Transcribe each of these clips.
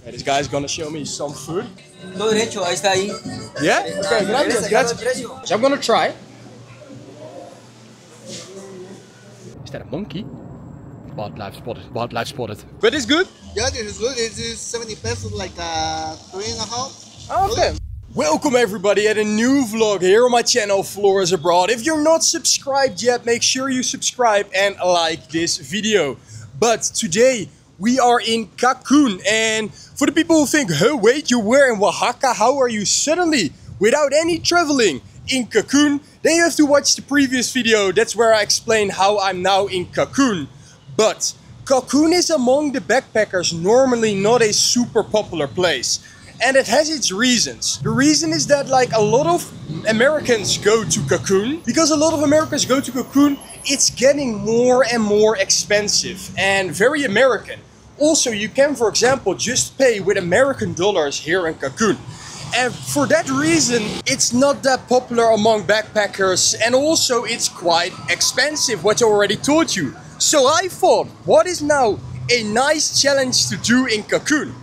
Okay, this guy's gonna show me some food. Todo derecho, ahí está ahí. Yeah? Okay, gracias, gracias. So I'm gonna try. Is that a monkey? Wildlife spotted. Wildlife spotted. But it's good? Yeah, this is good. It is 70 pesos, like 3.5. Oh, okay. Welcome everybody at a new vlog here on my channel Floris Abroad. If you're not subscribed yet, make sure you subscribe and like this video. But today we are in Cancun, and for the people who think, hey, wait, you were in Oaxaca, how are you suddenly, without any traveling, in Cancun? Then you have to watch the previous video. That's where I explain how I'm now in Cancun. But Cancun is among the backpackers normally not a super popular place. And it has its reasons. The reason is that like a lot of Americans go to Cancun. Because a lot of Americans go to Cancun, it's getting more and more expensive and very American. Also, you can, for example, just pay with American dollars here in Cancun. And for that reason, it's not that popular among backpackers, and also it's quite expensive, what I already told you. So I thought, what is now a nice challenge to do in Cancun?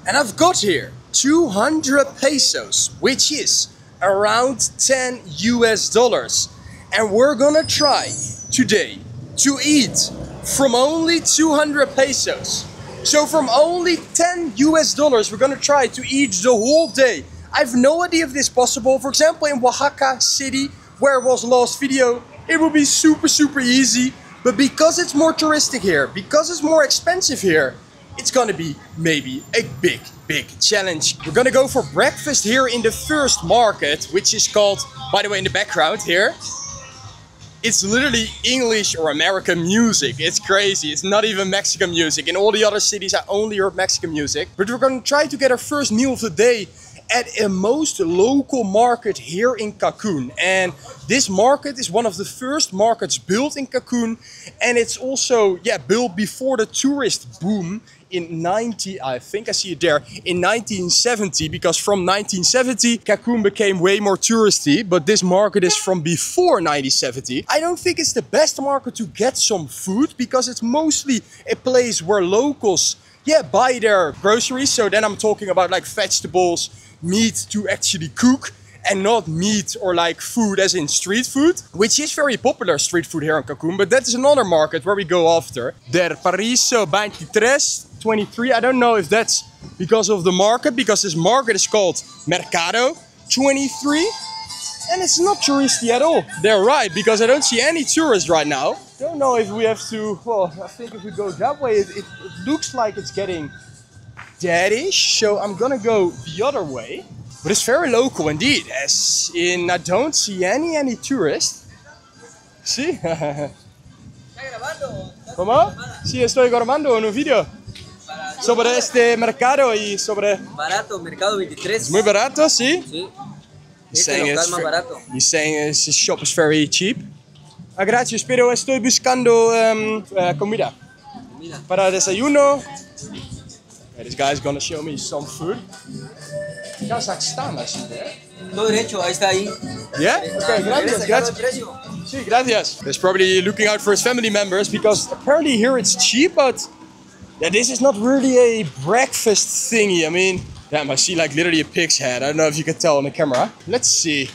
And I've got here 200 pesos, which is around 10 US dollars. And we're gonna try today to eat from only 200 pesos. So from only 10 US dollars, we're gonna try to eat the whole day. I have no idea if this is possible. For example, in Oaxaca city, where it was last video, it would be super easy. But because it's more touristic here, because it's more expensive here, it's gonna be maybe a big challenge. We're gonna go for breakfast here in the first market, which is called, by the way, in the background here, it's literally English or American music. It's crazy. It's not even Mexican music. In all the other cities, I only heard Mexican music. But we're gonna try to get our first meal of the day at a most local market here in Cancun. And this market is one of the first markets built in Cancun. And it's also, yeah, built before the tourist boom in I think I see it there, in 1970, because from 1970 Cancun became way more touristy, but this market is from before 1970. I don't think it's the best market to get some food, because it's mostly a place where locals, yeah, buy their groceries. So then I'm talking about like vegetables, meat to actually cook, and not meat or like food as in street food, which is very popular street food here in Cancun, but that is another market where we go after. Der Pariso 23, I don't know if that's because of the market, because this market is called Mercado 23, and it's not touristy at all. They're right, because I don't see any tourists right now. Don't know if we have to, well, I think if we go that way, it looks like it's getting deadish, so I'm gonna go the other way. But it's very local indeed, as in I don't see any tourists. Sí. ¿Cómo? Sí, estoy grabando un video sobre este mercado y sobre... Barato, mercado 23. Es muy barato, sí? Sí. He's Este local más barato. He's saying his shop is very cheap. Ah, gracias, pero estoy buscando comida. Para desayuno. Okay, this guy's gonna show me some food. Ya zag staan, I see there. Todo derecho, ahí está ahí. Yeah? Okay, gracias, gracias. Sí, gracias. He's probably looking out for his family members, because apparently here it's cheap, but yeah, this is not really a breakfast thingy. I mean, damn, I see like literally a pig's head. I don't know if you can tell on the camera. Let's see.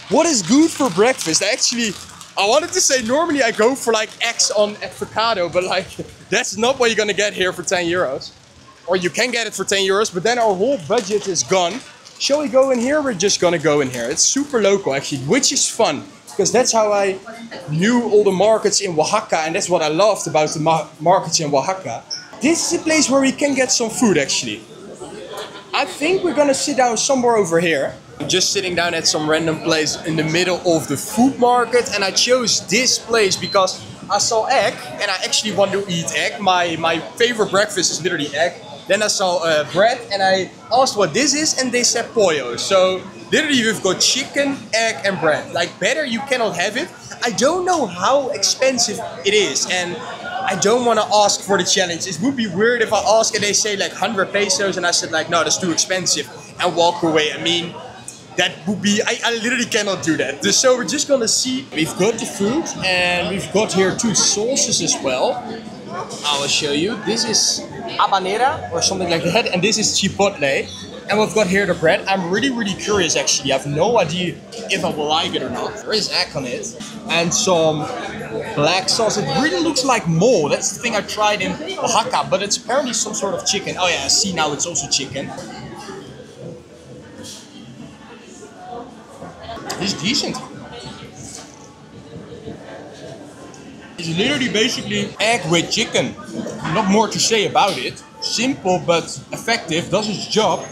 What is good for breakfast? I wanted to say normally I go for like eggs on avocado, but like that's not what you're gonna get here for 10 euros. Or you can get it for 10 euros, but then our whole budget is gone. Shall we go in here? We're just gonna go in here. It's super local actually, which is fun, because that's how I knew all the markets in Oaxaca, and that's what I loved about the markets in Oaxaca. This is a place where we can get some food actually. I think we're gonna sit down somewhere over here. I'm just sitting down at some random place in the middle of the food market, and I chose this place because I saw egg and I actually want to eat egg. My favorite breakfast is literally egg. Then I saw bread and I asked what this is, and they said pollo. So literally we've got chicken, egg and bread. Like better you cannot have it. I don't know how expensive it is, and I don't want to ask for the challenge. It would be weird if I ask and they say like 100 pesos and I said like, no, that's too expensive, and walk away. I mean, that would be, I literally cannot do that. So we're just gonna see. We've got the food, and we've got here 2 sauces as well. I will show you. This is habanera or something like that, and this is chipotle. And we've got here the bread. I'm really curious actually. I have no idea if I will like it or not. There is egg on it. And some black sauce. It really looks like mole. That's the thing I tried in Oaxaca, but it's apparently some sort of chicken. Oh yeah, I see now it's also chicken. It's decent. It's literally basically egg with chicken. Not more to say about it. Simple but effective, does its job.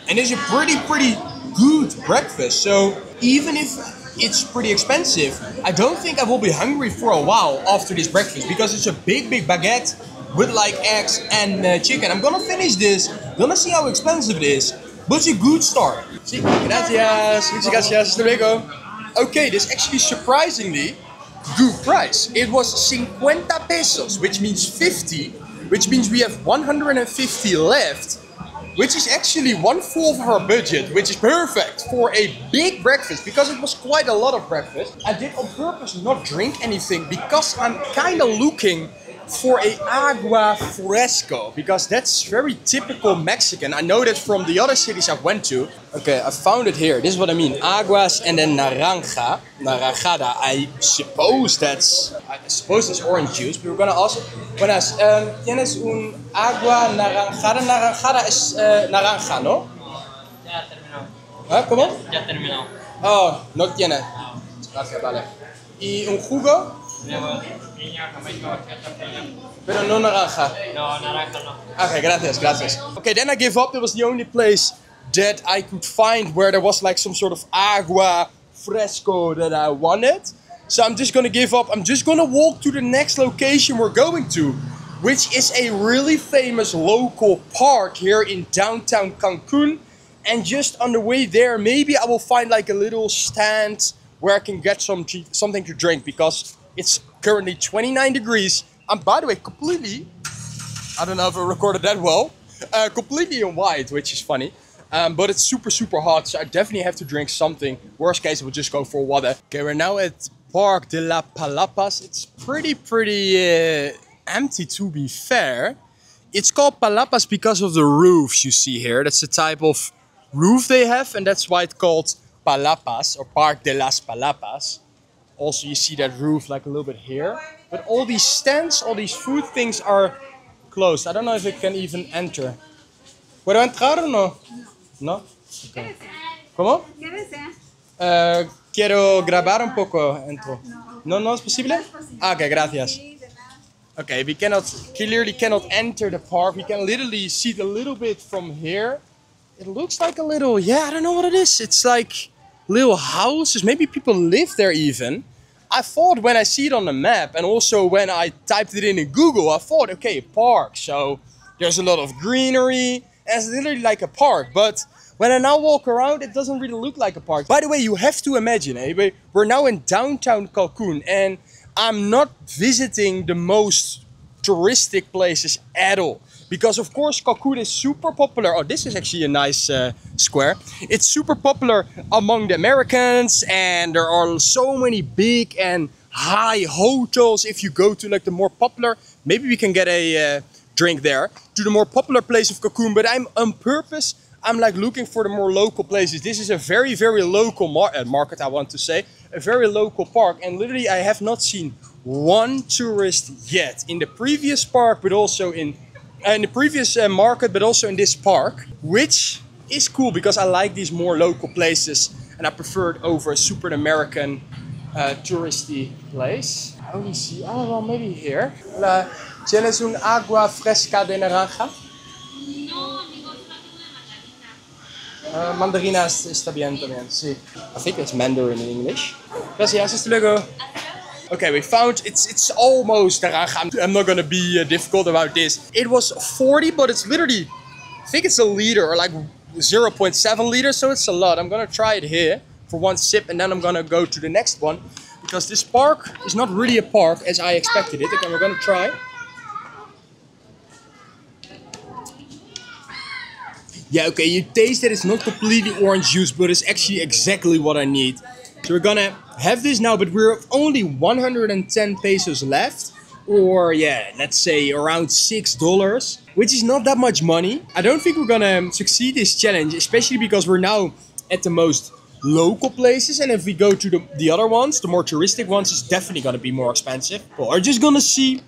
And it's a pretty good breakfast. So even if it's pretty expensive, I don't think I will be hungry for a while after this breakfast, because it's a big baguette with like eggs and chicken. I'm gonna finish this, gonna see how expensive it is, but it's a good start. Sí, gracias, muchas gracias, hasta luego. Okay, this actually surprisingly good price. It was 50 pesos, which means 50, which means we have 150 left, which is actually 1/4 of our budget, which is perfect for a big breakfast, because it was quite a lot of breakfast. I did on purpose not drink anything, because I'm kind of looking for a agua fresco, because that's very typical Mexican. I know that from the other cities I went to. Okay, I found it here. This is what I mean. Aguas and then naranja, naranjada. I suppose that's orange juice. But we're gonna also. Buenas, tienes un agua naranjada? Naranjada es naranja, ¿no? Ya terminó. ¿Ah, cómo? Ya terminó. Oh, no tiene. Gracias, vale. ¿Y un jugo? Pero no naranja. No, naranja no. Okay, gracias. Okay, then I give up. It was the only place that I could find where there was like some sort of agua fresco that I wanted. So I'm just gonna give up. I'm just gonna walk to the next location we're going to, which is a really famous local park here in downtown Cancun. And just on the way there, maybe I will find like a little stand where I can get something to drink, because it's currently 29 degrees. I'm, by the way, completely, I don't know if I recorded that well, completely in white, which is funny. But it's super hot, so I definitely have to drink something. Worst case, we'll just go for water. Okay, we're now at Park de la Palapas. It's pretty empty, to be fair. It's called Palapas because of the roofs you see here. That's the type of roof they have, and that's why it's called Palapas, or Park de las Palapas. Also, you see that roof like a little bit here. But all these stands, all these food things are closed. I don't know if it can even enter. ¿Puedo entrar o no? No? Okay. ¿Cómo? Quiero grabar un poco. Entro. No es posible? Ah, okay, gracias. Okay, we clearly cannot enter the park. We can literally see it a little bit from here. It looks like a little, yeah, I don't know what it is. It's like little houses. Maybe people live there even. I thought when I see it on the map, and also when I typed it in Google, I thought, okay, park. So there's a lot of greenery. And it's literally like a park. But when I now walk around, it doesn't really look like a park. By the way, you have to imagine, we're now in downtown Cancun, and I'm not visiting the most touristic places at all. Because of course Cancun is super popular. Oh, this is actually a nice square. It's super popular among the Americans, and there are so many big and high hotels. If you go to like the more popular, maybe we can get a drink there, to the more popular place of Cancun. But I'm on purpose, I'm like looking for the more local places. This is a very local market, I want to say. A very local park, and literally I have not seen one tourist yet. In the previous park, but also in the previous market, but also in this park, which is cool because I like these more local places, and I prefer it over a super American touristy place. I only see, oh well, maybe here. Hola, ¿tienes un agua fresca de naranja? No, amigo, solo tengo una margarita. Mandarina está bien también, sí. I think it's Mandarin in English. Gracias, hasta luego. Okay, we found it's almost naranja. I'm not gonna be difficult about this. It was 40, but it's literally, I think it's a liter, or like 0.7 liters, so it's a lot. I'm gonna try it here for one sip, and then I'm gonna go to the next one, because this park is not really a park as I expected it. Okay, we're gonna try. Yeah, okay, you taste that it's not completely orange juice, but it's actually exactly what I need. So we're gonna have this now, but we're only 110 pesos left, or yeah, let's say around $6, which is not that much money. I don't think we're gonna succeed this challenge, especially because we're now at the most local places, and if we go to the other ones, the more touristic ones, it's definitely gonna be more expensive. But we're just gonna see.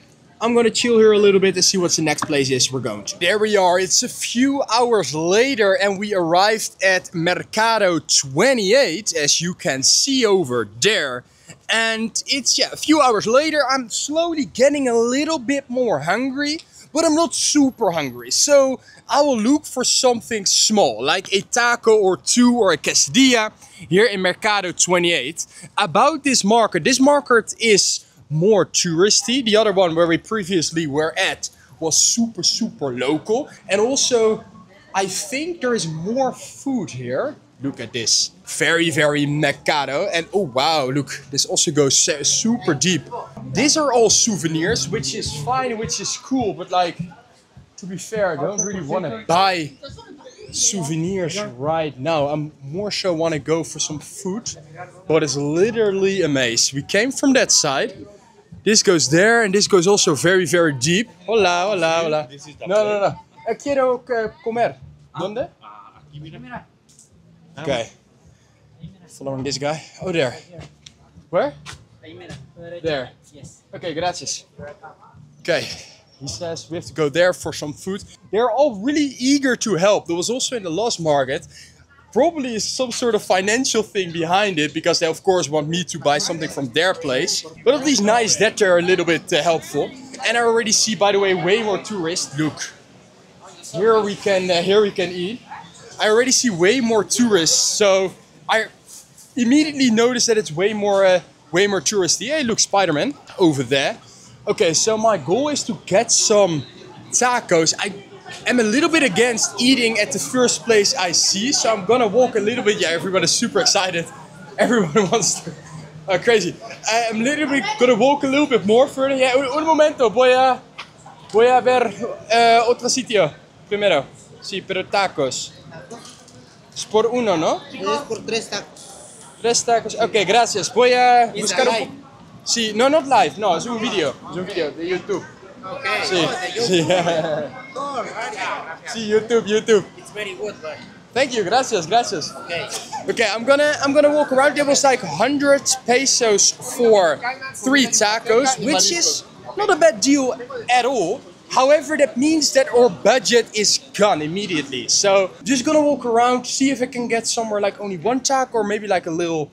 I'm gonna chill here a little bit and see what's the next place is we're going to. There we are. It's a few hours later and we arrived at Mercado 28, as you can see over there. And it's a few hours later. I'm slowly getting a little bit more hungry, but I'm not super hungry. So I will look for something small, like a taco or two or a quesadilla here in Mercado 28. About this market is more touristy. The other one where we previously were at was super local. And also, I think there is more food here. Look at this. Very Mercado. And oh wow, look, this also goes super deep. These are all souvenirs, which is fine, which is cool. But like, to be fair, I don't really want to buy souvenirs right now. I'm more so want to go for some food. But it's literally a maze. We came from that side. This goes there, and this goes also very deep. Hola. No. Quiero comer. ¿Dónde? Okay. Following this guy. Oh, there. Where? There. Yes. Okay, gracias. Okay. He says we have to go there for some food. They're all really eager to help. There was also in the last market. Probably some sort of financial thing behind it, because they of course want me to buy something from their place. But at least nice that they're a little bit helpful. And I already see, by the way, way more tourists. Look, here we can eat. I already see way more tourists, so I immediately noticed that it's way more touristy. Hey, look, Spider-Man over there. Okay, so my goal is to get some tacos. I'm a little bit against eating at the first place I see, so I'm gonna walk a little bit. Yeah, everybody's super excited. Everyone wants to... crazy. I'm literally gonna walk a little bit more further. Yeah, un momento, voy a ver otro sitio primero. Sí, pero tacos. Es por uno, ¿no? Es por 3 tacos. 3 tacos. Ok, gracias. Voy a buscar un... Sí, no, not live. No, es un video. Es un video de YouTube. Okay. Sí, sí. Sí, YouTube. It's very good, but... Thank you, gracias. Okay. Okay, I'm gonna walk around. There was like 100 pesos for 3 tacos, which is not a bad deal at all. However, that means that our budget is gone immediately. So just gonna walk around, see if I can get somewhere like only 1 taco, or maybe like a little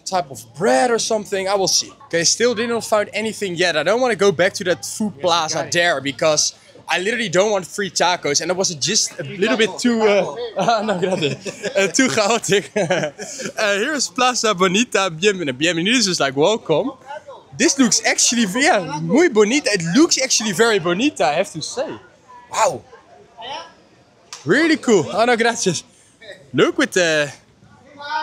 type of bread or something. I will see. Okay, still didn't find anything yet. I don't want to go back to that food plaza there, because I literally don't want free tacos, and it was just a little bit too too chaotic. Here's Plaza Bonita. Bienvenidos is like welcome. This looks actually muy bonita. It looks actually very bonita, I have to say. Wow. Really cool. Oh no, gracias. Look with the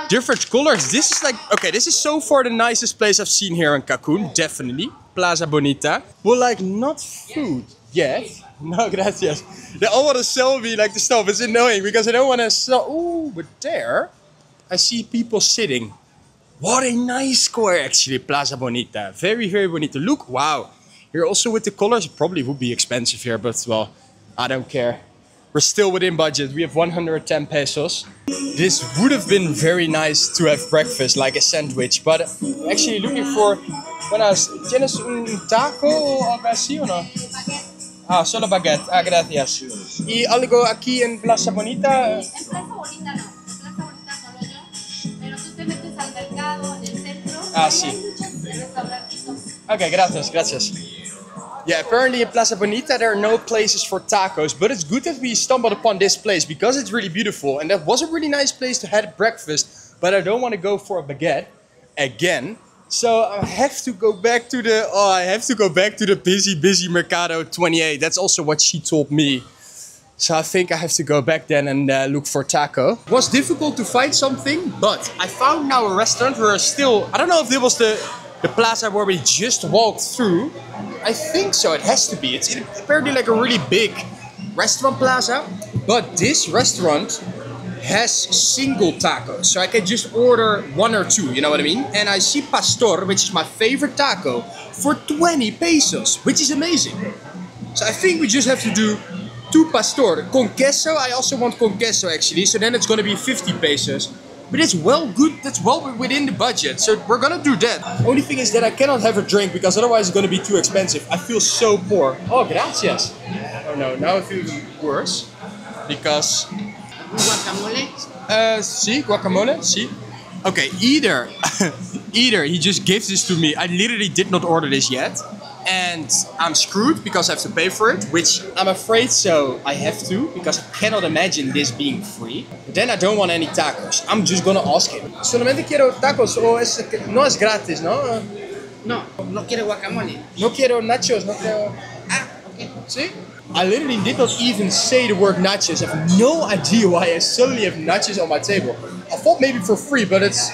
different colors. This is like, okay, this is so far the nicest place I've seen here in Cancun, definitely. Plaza Bonita. But like, not food yet. No, gracias. They all want to sell me like the stuff. It's annoying because I don't want to sell. Ooh, but there I see people sitting. What a nice square, actually, Plaza Bonita. Very bonita. Look, wow. Here also with the colors, it probably would be expensive here, but well, I don't care. We're still within budget. We have 110 pesos. This would have been very nice to have breakfast, like a sandwich, but actually looking for... Buenas, ¿tienes un taco o algo así o no? Ah, solo baguette. Ah, gracias. ¿Y algo aquí en Plaza Bonita? En Plaza Bonita no. En Plaza Bonita solo yo. Pero tú te metes al mercado, en el centro. Ah, sí. Hay muchos restaurantitos. Okay, gracias. Yeah, apparently in Plaza Bonita there are no places for tacos, but it's good that we stumbled upon this place because it's really beautiful, and that was a really nice place to have breakfast, but I don't want to go for a baguette again. So I have to go back to the busy Mercado 28. That's also what she told me. So I think I have to go back then and look for taco. It was difficult to find something, but I found now a restaurant where still, I don't know if it was the plaza where we just walked through. I think so, it has to be. It's apparently like a really big restaurant plaza. But this restaurant has single tacos, so I can just order 1 or 2, you know what I mean? And I see pastor, which is my favorite taco, for 20 pesos, which is amazing. So I think we just have to do 2 pastor. Con queso, I also want con queso actually, so then it's gonna be 50 pesos. But it's well good, that's well within the budget, so we're gonna do that. Only thing is that I cannot have a drink because otherwise it's gonna be too expensive. I feel so poor. Oh, gracias. Oh no, now I feel even worse. Because... Guacamole? See, guacamole, see. Okay, either he just gives this to me. I literally did not order this yet. And I'm screwed because I have to pay for it, which I'm afraid so I have to, because I cannot imagine this being free. But then I don't want any tacos. I'm just gonna ask him. Solamente quiero tacos o no es gratis, ¿no? No, no quiere guacamole. No quiero nachos, no quiero... Ah, okay. See? I literally did not even say the word nachos. I have no idea why I suddenly have nachos on my table. I thought maybe for free, but it's...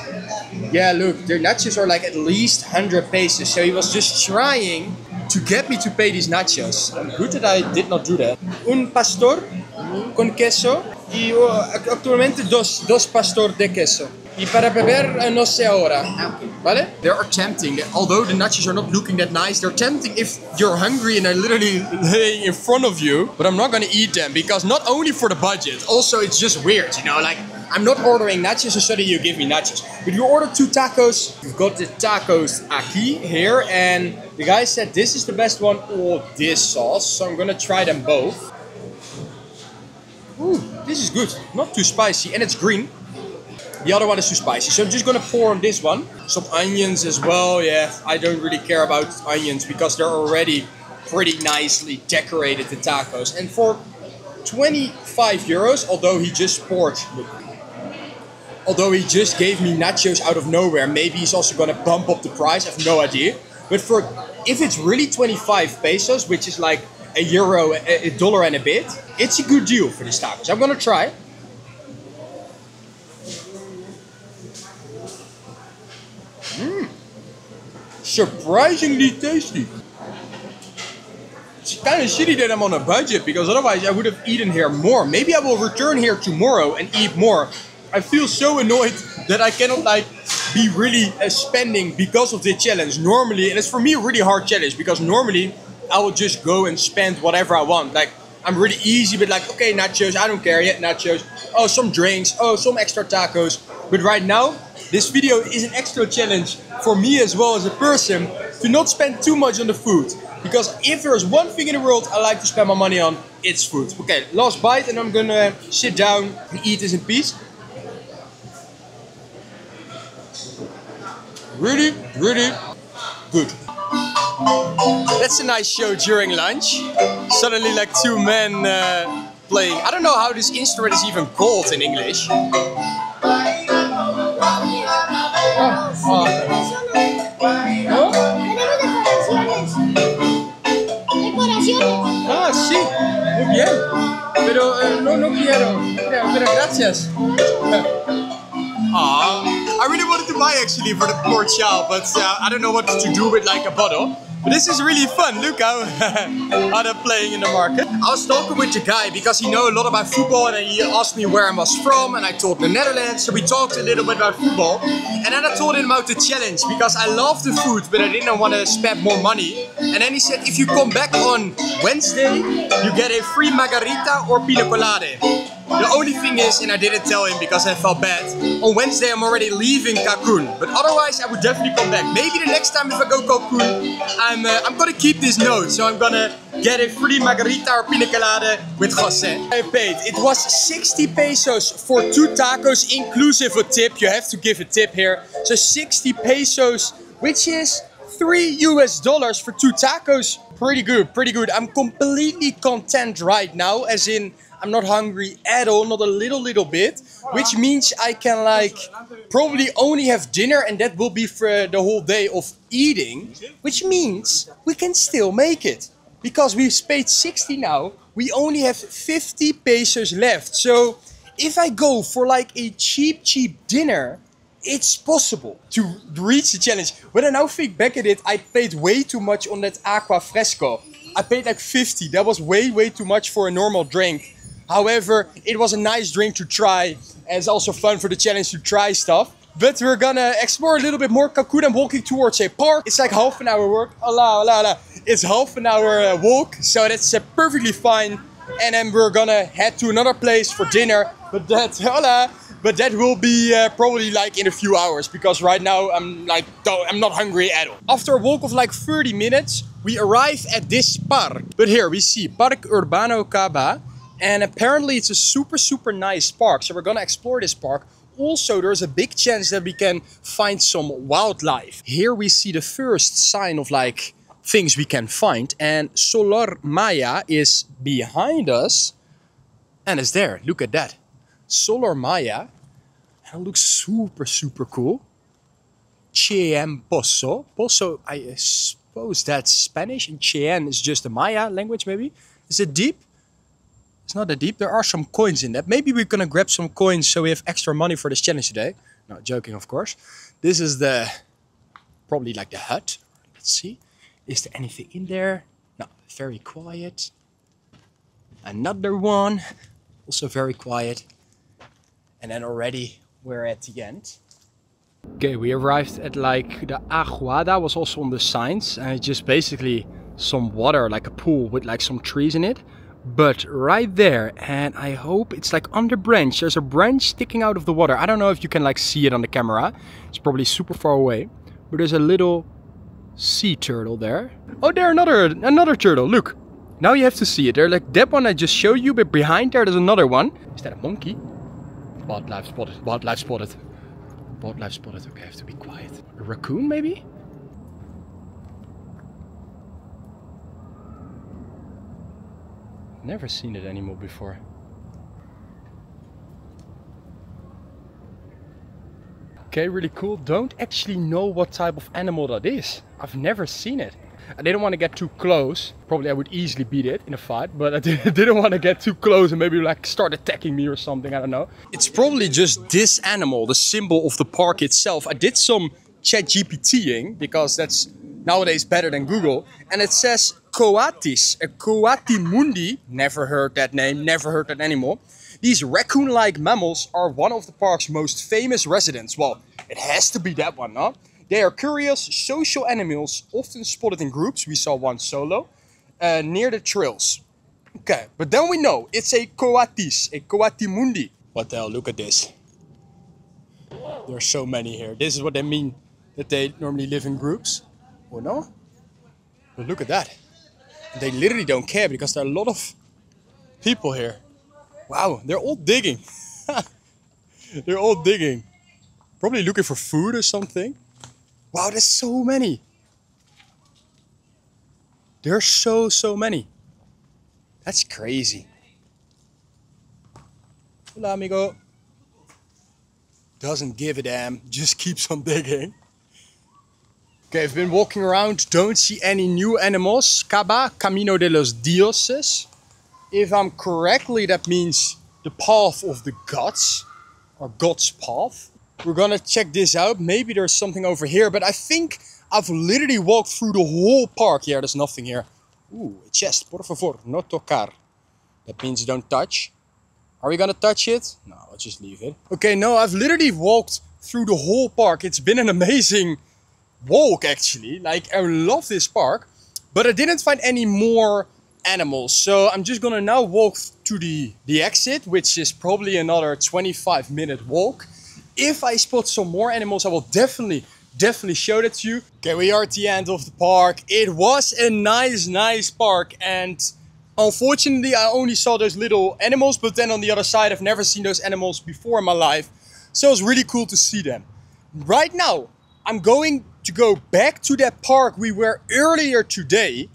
Yeah, look, their nachos are like at least 100 pesos. So he was just trying to get me to pay these nachos. Good that I did not do that. Un pastor con queso y actualmente dos pastor de queso. Y para beber no sé ahora. Vale? They are tempting. Although the nachos are not looking that nice, they're tempting if you're hungry and they're literally laying in front of you. But I'm not gonna eat them because not only for the budget, also it's just weird, you know, like I'm not ordering nachos so that you give me nachos. But you order 2 tacos. You've got the tacos aquí here, and the guy said this is the best one or this sauce. So I'm gonna try them both. Ooh, this is good. Not too spicy, and it's green. The other one is too spicy, so I'm just gonna pour on this one. Some onions as well. Yeah, I don't really care about onions because they're already pretty nicely decorated, the tacos. And for 25 euros, although he just gave me nachos out of nowhere, maybe he's also gonna bump up the price, I have no idea. But if it's really 25 pesos, which is like €1, $1 and a bit, it's a good deal for these tacos. I'm gonna try. Surprisingly tasty. It's kind of shitty that I'm on a budget because otherwise I would have eaten here more. Maybe I will return here tomorrow and eat more. I feel so annoyed that I cannot like be really spending because of the challenge. Normally, and it's for me a really hard challenge because normally I will just go and spend whatever I want. Like I'm really easy, but like, okay, nachos, I don't care yet, nachos. Oh, some drinks, oh, some extra tacos. But right now, this video is an extra challenge for me as well as a person to not spend too much on the food. Because if there's one thing in the world I like to spend my money on, it's food. Okay, last bite and I'm gonna sit down and eat this in peace. Really, really good. That's a nice show during lunch. Suddenly like 2 men playing. I don't know how this instrument is even called in English. Ah, sí, muy bien. Pero no quiero. Pero gracias. I really wanted to buy actually for the poor child, but I don't know what to do with like a bottle. But this is really fun. Look how they're playing in the market. I was talking with the guy because he knows a lot about football and he asked me where I was from and I told him the Netherlands. So we talked a little bit about football. And then I told him about the challenge because I love the food but I didn't want to spend more money. And then he said if you come back on Wednesday, you get a free margarita or pina colada. The only thing is, and I didn't tell him because I felt bad, on Wednesday I'm already leaving Cancun. But otherwise I would definitely come back. Maybe the next time if I go Cancun, I'm gonna keep this note. So I'm gonna get a free margarita or pina colada with Jose. I paid. It was 60 pesos for 2 tacos inclusive a tip. You have to give a tip here. So 60 pesos, which is $3 for 2 tacos. Pretty good, pretty good. I'm completely content right now, as in I'm not hungry at all, not a little bit, which means I can like probably only have dinner and that will be for the whole day of eating, which means we can still make it. Because we've paid 60 now, we only have 50 pesos left. So if I go for like a cheap dinner, it's possible to reach the challenge. When I now think back at it, I paid way too much on that aqua fresco. I paid like 50, that was way too much for a normal drink. However, it was a nice drink to try, and it's also fun for the challenge to try stuff. But we're gonna explore a little bit more Cancun. I'm walking towards a park. It's like half an hour walk. It's half an hour walk, so that's perfectly fine. And then we're gonna head to another place for dinner. But that will be probably like in a few hours, because right now I'm not hungry at all. After a walk of like 30 minutes, we arrive at this park. But here we see Parque Urbano Caba, and apparently it's a super nice park. So we're gonna explore this park. Also, there's a big chance that we can find some wildlife. Here we see the first sign of like things we can find, and Solar Maya is behind us, and it's there. Look at that. Solar Maya. It looks super cool. Chien Pozo. Pozo, I suppose that's Spanish, and Chien is just the Maya language maybe. Is it deep? It's not that deep. There are some coins in that. Maybe we're gonna grab some coins so we have extra money for this challenge today. No, joking, of course. This is probably like the hut. Let's see. Is there anything in there? No, very quiet. Another one. Also very quiet. And then already we're at the end. Okay, we arrived at like the Aguada was also on the signs. And it's just basically some water, like a pool with like some trees in it. But right there, and I hope it's like on the branch. There's a branch sticking out of the water. I don't know if you can like see it on the camera. It's probably super far away. But there's a little sea turtle there. Oh, there another turtle. Look, now you have to see it. There, like that one I just showed you, but behind there's another one. Is that a monkey? Wildlife spotted. Wildlife spotted. Wildlife spotted. Okay, I have to be quiet. A raccoon maybe? Never seen it anymore before. Okay, really cool. Don't actually know what type of animal that is. I've never seen it. I didn't want to get too close. Probably I would easily beat it in a fight, but I didn't want to get too close and maybe like start attacking me or something. I don't know. It's probably just this animal, the symbol of the park itself. I did some ChatGPTing because that's nowadays better than Google. And it says coatis, a coatimundi. Never heard that name, never heard that anymore. These raccoon-like mammals are one of the park's most famous residents. Well, it has to be that one, no? They are curious, social animals, often spotted in groups. We saw one solo, near the trails. Okay, but then we know it's a coatis, a coatimundi. What the hell, look at this. There are so many here. This is what they mean, that they normally live in groups. Or no? But look at that. They literally don't care because there are a lot of people here. Wow, they're all digging. They're all digging. Probably looking for food or something. Wow, there's so many. There's so many. That's crazy. Hola, amigo. Doesn't give a damn, just keeps on digging. Okay, I've been walking around, don't see any new animals. Caba, Camino de los Dioses. If I'm correctly, that means the path of the gods, or God's path. We're gonna check this out. Maybe there's something over here, but I think I've literally walked through the whole park. Yeah, there's nothing here. Ooh, a chest. Por favor, no tocar. That means don't touch. Are we gonna touch it? No, I'll just leave it. Okay, no, I've literally walked through the whole park. It's been an amazing walk, actually. Like, I love this park, but I didn't find any more animals. So I'm just gonna now walk to the exit, which is probably another 25-minute walk. If I spot some more animals, I will definitely show that to you. Okay, we are at the end of the park. It was a nice park, and unfortunately I only saw those little animals, but then on the other side I've never seen those animals before in my life. So it was really cool to see them. Right now, I'm going to go back to that park we were earlier today,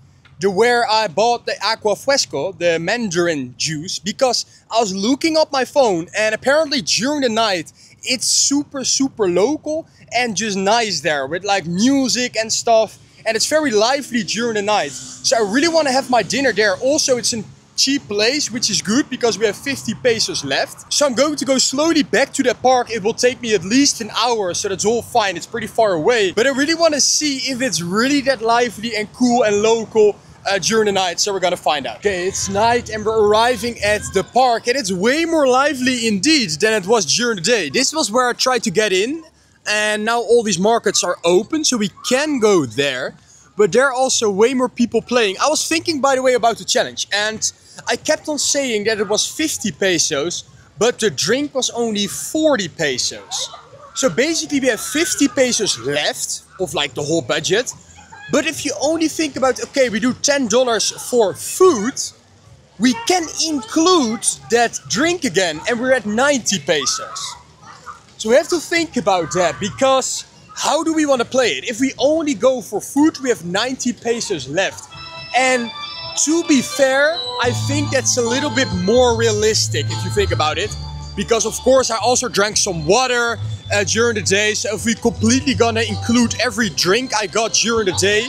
where I bought the Aqua Fresco, the mandarin juice, because I was looking up my phone and apparently during the night it's super local and just nice there with like music and stuff, and it's very lively during the night. So I really want to have my dinner there. Also, it's a cheap place, which is good because we have 50 pesos left. So I'm going to go slowly back to that park. It will take me at least an hour, so that's all fine. It's pretty far away, but I really want to see if it's really that lively and cool and local. during the night, so we're gonna find out. Okay, it's night and we're arriving at the park, and it's way more lively indeed than it was during the day. This was where I tried to get in, and now all these markets are open, so we can go there. But there are also way more people playing. I was thinking, by the way, about the challenge, and I kept on saying that it was 50 pesos, but the drink was only 40 pesos. So basically we have 50 pesos left of like the whole budget. But if you only think about, okay, we do $10 for food, we can include that drink again, and we're at 90 pesos. So we have to think about that, because how do we want to play it? If we only go for food, we have 90 pesos left. And to be fair, I think that's a little bit more realistic if you think about it. Because of course I also drank some water during the day. So if we completely gonna include every drink I got during the day,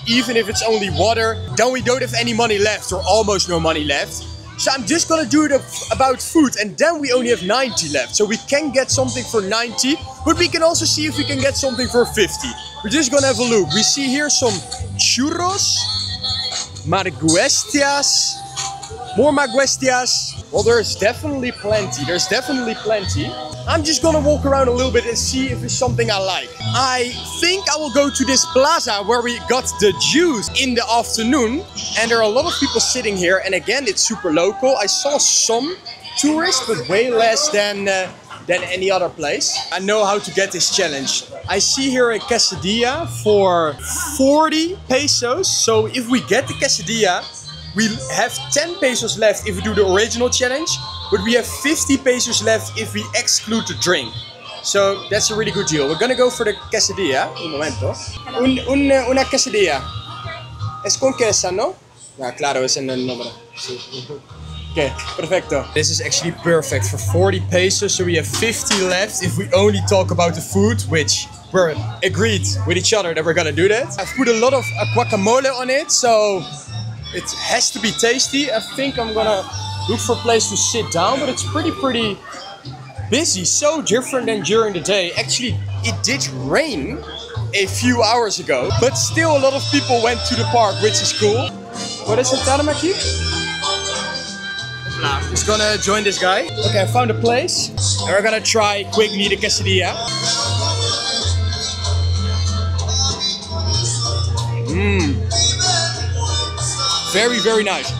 even if it's only water, then we don't have any money left, or almost no money left. So I'm just gonna do it about food, and then we only have 90 left. So we can get something for 90, but we can also see if we can get something for 50. We're just gonna have a look. We see here some churros, marguestias, more marguestias. Well, there's definitely plenty. There's definitely plenty. I'm just gonna walk around a little bit and see if it's something I like. I think I will go to this plaza where we got the juice in the afternoon. And there are a lot of people sitting here. And again, it's super local. I saw some tourists, but way less than any other place. I know how to get this challenge. I see here a quesadilla for 40 pesos. So if we get the quesadilla, we have 10 pesos left if we do the original challenge, but we have 50 pesos left if we exclude the drink. So that's a really good deal. We're gonna go for the quesadilla. Un momento. Una quesadilla. Es con queso, ¿no? Ja, claro, es en el nombre. Sí. Okay, perfecto. This is actually perfect for 40 pesos, so we have 50 left if we only talk about the food, which we're agreed with each other that we're gonna do that. I've put a lot of guacamole on it, so it has to be tasty. I think I'm gonna look for a place to sit down, but it's pretty busy. So different than during the day. Actually, it did rain a few hours ago, but still a lot of people went to the park, which is cool. What is it, Taramaki? Just gonna join this guy. Okay, I found a place. And we're gonna try quickly the quesadilla. Very nice.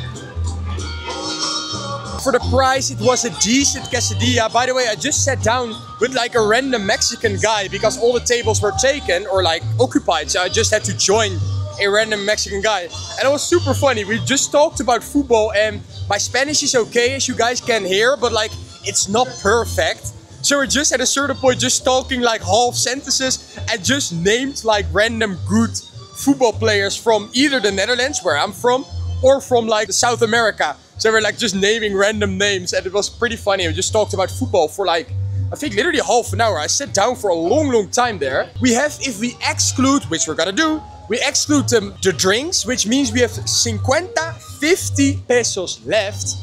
For the price, it was a decent quesadilla. By the way, I just sat down with like a random Mexican guy because all the tables were taken or like occupied. So I just had to join a random Mexican guy. And it was super funny. We just talked about football, and my Spanish is okay, as you guys can hear, but like it's not perfect. So we're just at a certain point just talking like half sentences and just named like random good football players from either the Netherlands, where I'm from, or from like South America. So we're like just naming random names, and it was pretty funny. We just talked about football for like, I think literally half an hour. I sat down for a long time there. We have, if we exclude, which we're gonna do, we exclude the drinks, which means we have 50 pesos left,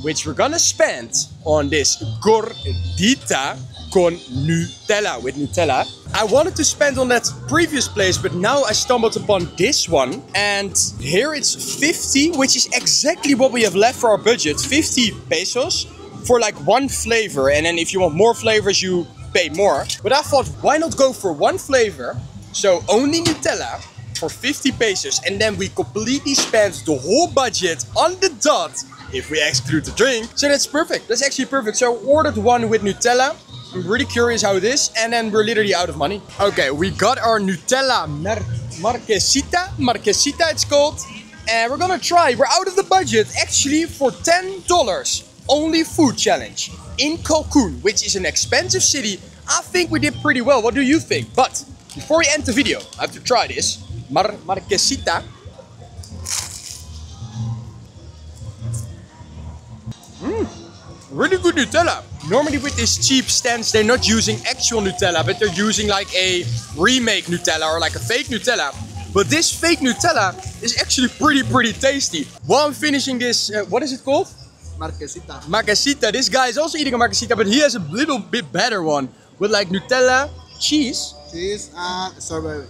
which we're gonna spend on this gordita con Nutella, with Nutella. I wanted to spend on that previous place, but now I stumbled upon this one, and here it's 50, which is exactly what we have left for our budget. 50 pesos for like one flavor, and then if you want more flavors, you pay more. But I thought, why not go for one flavor, so only Nutella, for 50 pesos, and then we completely spent the whole budget on the dot if we exclude the drink. So that's perfect. That's actually perfect. So I ordered one with Nutella. I'm really curious how it is, and then we're literally out of money. Okay, we got our Nutella Marquesita it's called, and we're gonna try. We're out of the budget actually for $10 only food challenge in Cancun, which is an expensive city. I think we did pretty well. What do you think? But before we end the video, I have to try this Marquesita. Really good Nutella. Normally with these cheap stands, they're not using actual Nutella, but they're using like a remake Nutella or like a fake Nutella. But this fake Nutella is actually pretty tasty. While I'm finishing this, what is it called? Marquesita. Marquesita. This guy is also eating a Marquesita, but he has a little bit better one with like Nutella, cheese. Cheese and strawberry.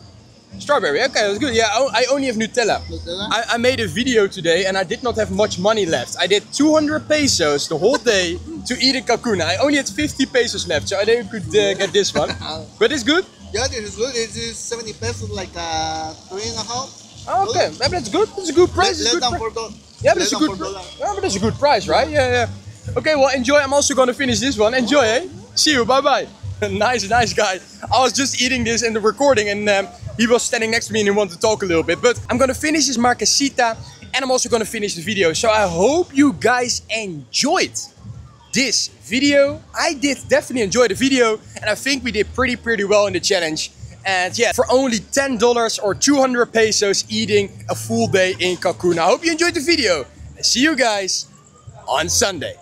Strawberry, okay, that's good. Yeah, I only have Nutella. Nutella? I made a video today and I did not have much money left. I did 200 pesos the whole day to eat in Cancun. I only had 50 pesos left, so I didn't could get this one. But it's good. Yeah, this is good. This is 70 pesos, like 3.5. Oh, okay, maybe that's good. That's a good price. Less It's a than good $4. Yeah, but it's a good yeah, but that's a good price, right? Yeah. Okay, well, enjoy. I'm also gonna finish this one. Enjoy, eh? See you. Bye bye. Nice guy. I was just eating this in the recording, and he was standing next to me and he wanted to talk a little bit. But I'm gonna finish this marquesita, and I'm also gonna finish the video. So I hope you guys enjoyed this video. I did definitely enjoy the video, and I think we did pretty well in the challenge. And yeah, for only $10 or 200 pesos eating a full day in Cancun. I hope you enjoyed the video. And see you guys on Sunday.